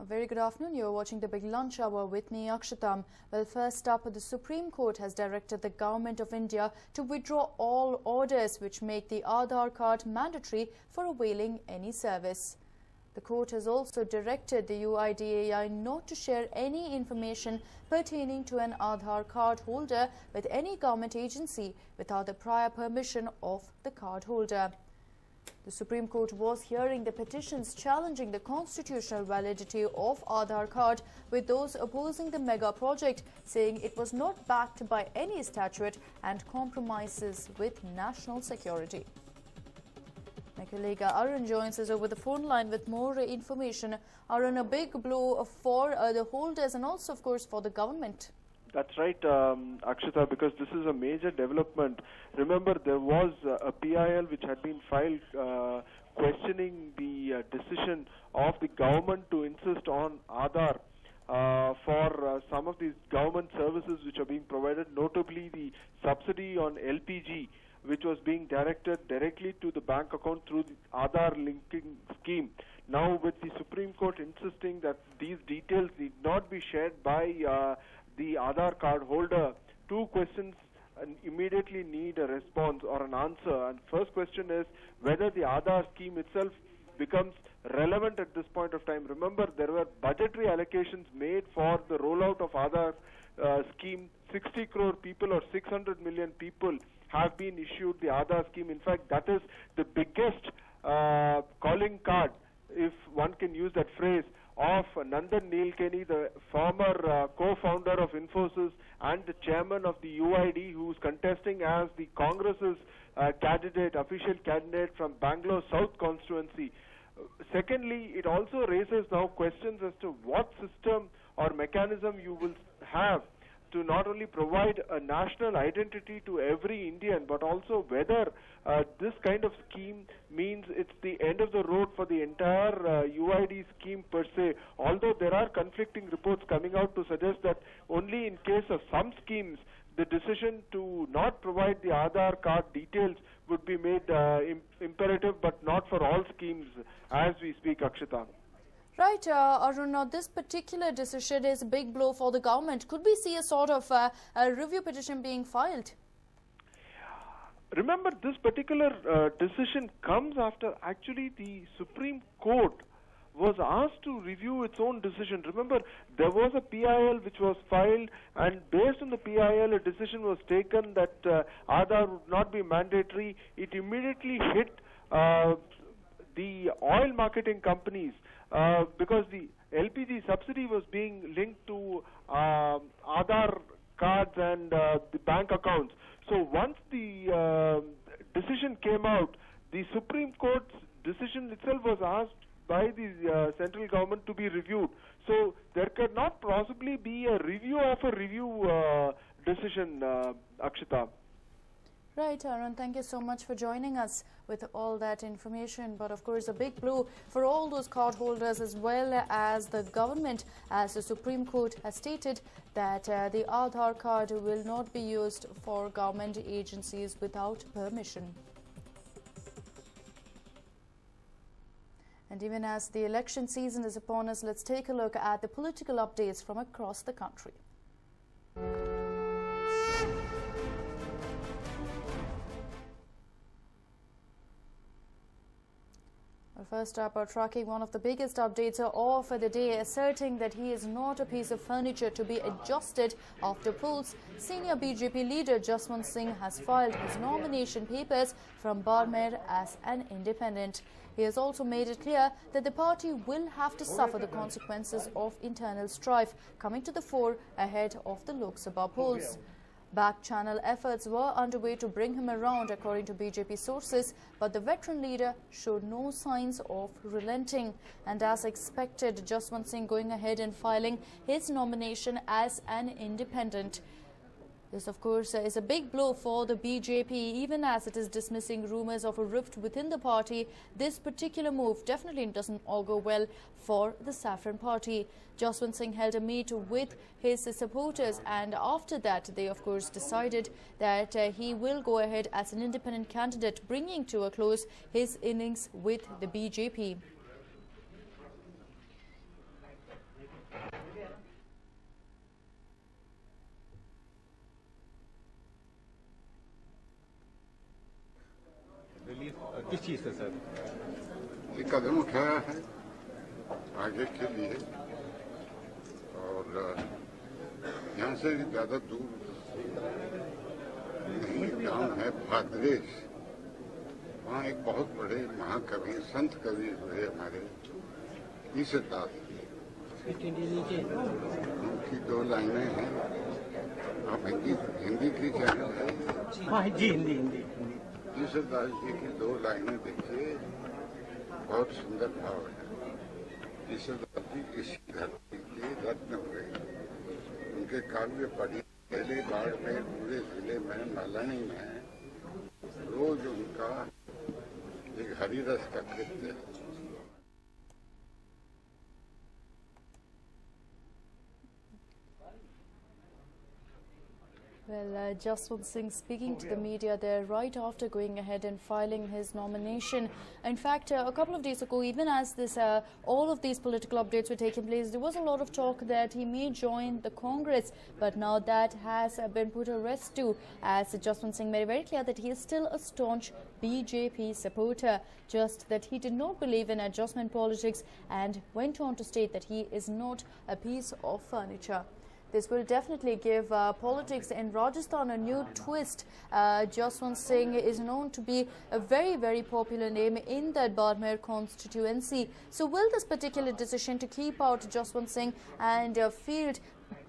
A very good afternoon. You're watching the Big Lunch Hour with me, Akshatam. Well, first up, the Supreme Court has directed the Government of India to withdraw all orders which make the Aadhaar card mandatory for availing any service. The court has also directed the UIDAI not to share any information pertaining to an Aadhaar card holder with any government agency without the prior permission of the card holder. The Supreme Court was hearing the petitions challenging the constitutional validity of Aadhaar card, with those opposing the mega project saying it was not backed by any statute and compromises with national security. My colleague Arun joins us over the phone line with more information. Arun, a big blow for the holders and also, of course, for the government. That's right, Akshita, because this is a major development. Remember, there was a PIL which had been filed questioning the decision of the government to insist on Aadhaar for some of these government services which are being provided, notably the subsidy on LPG, which was being directed directly to the bank account through the Aadhaar linking scheme. Now, with the Supreme Court insisting that these details need not be shared by the Aadhaar card holder, two questions immediately need a response or an answer. And first question is whether the Aadhaar scheme itself becomes relevant at this point of time. Remember, there were budgetary allocations made for the rollout of Aadhaar scheme. 60 crore people or 600 million people have been issued the Aadhaar scheme. In fact, that is the biggest calling card, if one can use that phrase, of Nandan Nilekani, the former co-founder of Infosys and the chairman of the UID, who is contesting as the Congress's official candidate from Bangalore South constituency. Secondly, it also raises now questions as to what system or mechanism you will have to not only provide a national identity to every Indian, but also whether this kind of scheme means it's the end of the road for the entire UID scheme per se. Although there are conflicting reports coming out to suggest that only in case of some schemes, the decision to not provide the Aadhaar card details would be made imperative, but not for all schemes as we speak, Akshita. Right, Arun, now this particular decision is a big blow for the government. Could we see a sort of a review petition being filed? Remember, this particular decision comes after actually the Supreme Court was asked to review its own decision. Remember, there was a PIL which was filed, and based on the PIL, a decision was taken that Aadhaar would not be mandatory. It immediately hit the oil marketing companies because the LPG subsidy was being linked to Aadhaar cards and the bank accounts. So once the decision came out, the Supreme Court's decision itself was asked by the central government to be reviewed. So there could not possibly be a review of a review decision, Akshita. Right, Arun, thank you so much for joining us with all that information. But of course, a big blow for all those card holders as well as the government, as the Supreme Court has stated that the Aadhaar card will not be used for government agencies without permission. And even as the election season is upon us, let's take a look at the political updates from across the country. First up, tracking one of the biggest updates of the day, asserting that he is not a piece of furniture to be adjusted after polls. Senior BJP leader Jaswant Singh has filed his nomination papers from Barmer as an independent. He has also made it clear that the party will have to suffer the consequences of internal strife coming to the fore ahead of the Lok Sabha polls. Back-channel efforts were underway to bring him around, according to BJP sources, but the veteran leader showed no signs of relenting. And as expected, Jaswant Singh going ahead and filing his nomination as an independent. This, of course, is a big blow for the BJP, even as it is dismissing rumours of a rift within the party. This particular move definitely doesn't augur well for the Saffron Party. Jaswant Singh held a meet with his supporters, and after that they, of course, decided that he will go ahead as an independent candidate, bringing to a close his innings with the BJP. किस चीज़ से sir? ये कदम उठाया है आगे के लिए और यहाँ से ज़्यादा दूर नहीं गाँव है भाद्रेश, वहाँ एक बहुत बड़े महाकवि संत कवि हुए हमारे ईश्वरदास, उनकी 2 लाइनें हैं। आप हिंदी की चैनल है? हाँ जी, हिंदी। ईश्वरदास जी की 2 लाइनें देखिए, बहुत सुंदर भाव है। ईश्वरदास जी इसी धरती के रत्न हुए। उनके काव्य पढ़ी पहले बाड़मेर पूरे जिले में मलानी में रोज उनका एक हरिरस का कृत्य है। Well, Jaswant Singh speaking to the media there right after going ahead and filing his nomination. In fact, a couple of days ago, even as all of these political updates were taking place, there was a lot of talk that he may join the Congress. But now that has been put a rest to, as Jaswant Singh made it very clear that he is still a staunch BJP supporter, just that he did not believe in adjustment politics and went on to state that he is not a piece of furniture. This will definitely give politics in Rajasthan a new twist. Jaswant Singh is known to be a very, very popular name in that Barmer constituency. So will this particular decision to keep out Jaswant Singh and field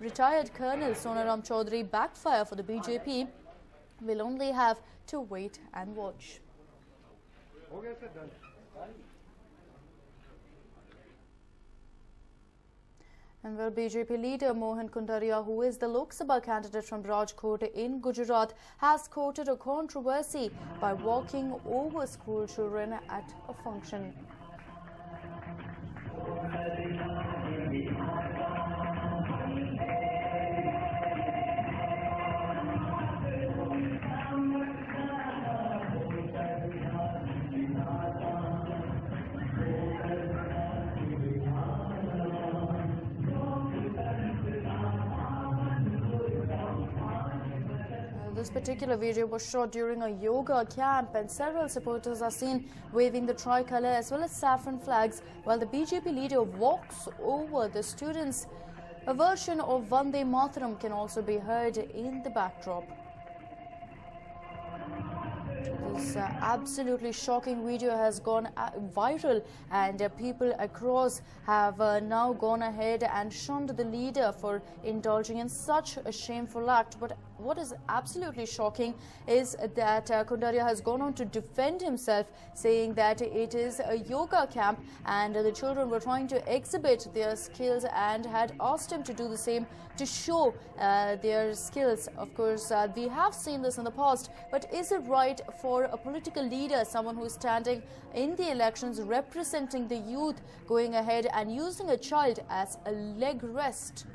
retired Colonel Sonaram Chaudhary backfire for the BJP? We'll only have to wait and watch. And well, BJP leader Mohan Kundaria, who is the Lok Sabha candidate from Rajkot in Gujarat, has courted a controversy by walking over school children at a function. This particular video was shot during a yoga camp, and several supporters are seen waving the tricolour as well as saffron flags while the BJP leader walks over the students. A version of Vande Mataram can also be heard in the backdrop. This absolutely shocking video has gone viral, and people across have now gone ahead and shunned the leader for indulging in such a shameful act. But what is absolutely shocking is that Kundaria has gone on to defend himself, saying that it is a yoga camp and the children were trying to exhibit their skills and had asked him to do the same to show their skills. Of course, we have seen this in the past, but is it right for a political leader, someone who is standing in the elections representing the youth, going ahead and using a child as a leg rest?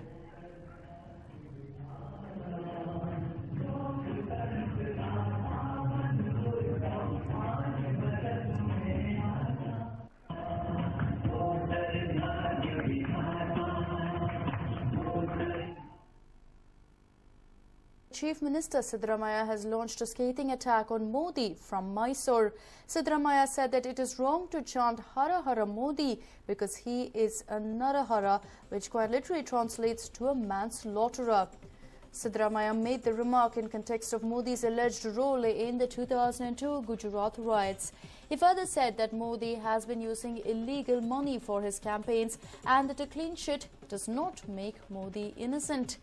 Chief Minister Siddaramaiah has launched a scathing attack on Modi from Mysore. Siddaramaiah said that it is wrong to chant Hara Hara Modi because he is a Narahara, which quite literally translates to a manslaughterer. Siddaramaiah made the remark in context of Modi's alleged role in the 2002 Gujarat riots. He further said that Modi has been using illegal money for his campaigns and that a clean sheet does not make Modi innocent.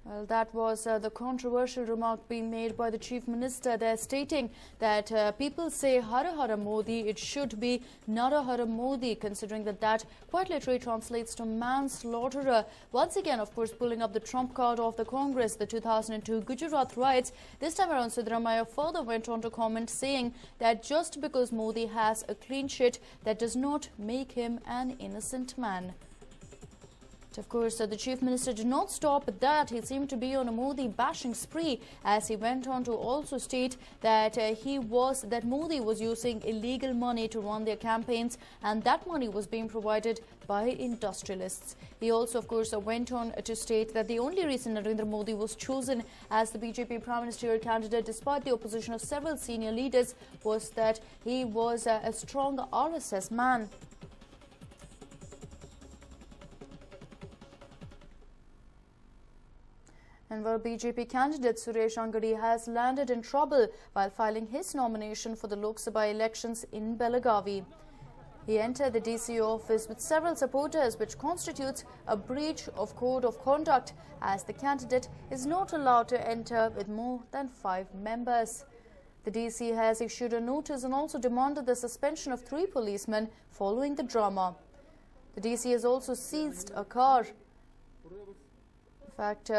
Well, that was the controversial remark being made by the Chief Minister there, stating that people say Hara Hara Modi, it should be Nara Hara Modi, considering that quite literally translates to manslaughterer. Once again, of course, pulling up the trump card of the Congress, the 2002 Gujarat riots. This time around, Siddaramaiah further went on to comment, saying that just because Modi has a clean sheet, that does not make him an innocent man. Of course, the Chief Minister did not stop at that. He seemed to be on a Modi bashing spree as he went on to also state that that Modi was using illegal money to run their campaigns and that money was being provided by industrialists. He also, of course, went on to state that the only reason Narendra Modi was chosen as the BJP Prime Ministerial candidate despite the opposition of several senior leaders was that he was a strong RSS man. And while BJP candidate Suresh Angadi has landed in trouble while filing his nomination for the Lok Sabha elections in Belagavi. He entered the DC office with several supporters, which constitutes a breach of code of conduct, as the candidate is not allowed to enter with more than 5 members. The DC has issued a notice and also demanded the suspension of 3 policemen following the drama. The DC has also seized a car. In fact,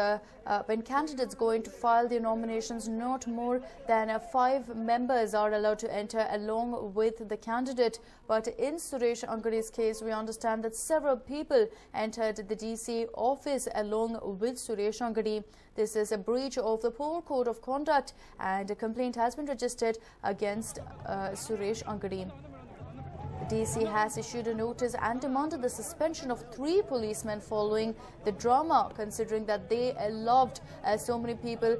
when candidates go in to file their nominations, not more than 5 members are allowed to enter along with the candidate. But in Suresh Angadi's case, we understand that several people entered the DC office along with Suresh Angadi. This is a breach of the poor code of conduct and a complaint has been registered against Suresh Angadi. The DC has issued a notice and demanded the suspension of 3 policemen following the drama, considering that they allowed so many people,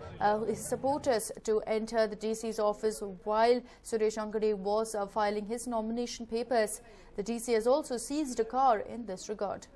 his supporters, to enter the DC's office while Suresh Angadi was filing his nomination papers. The DC has also seized a car in this regard.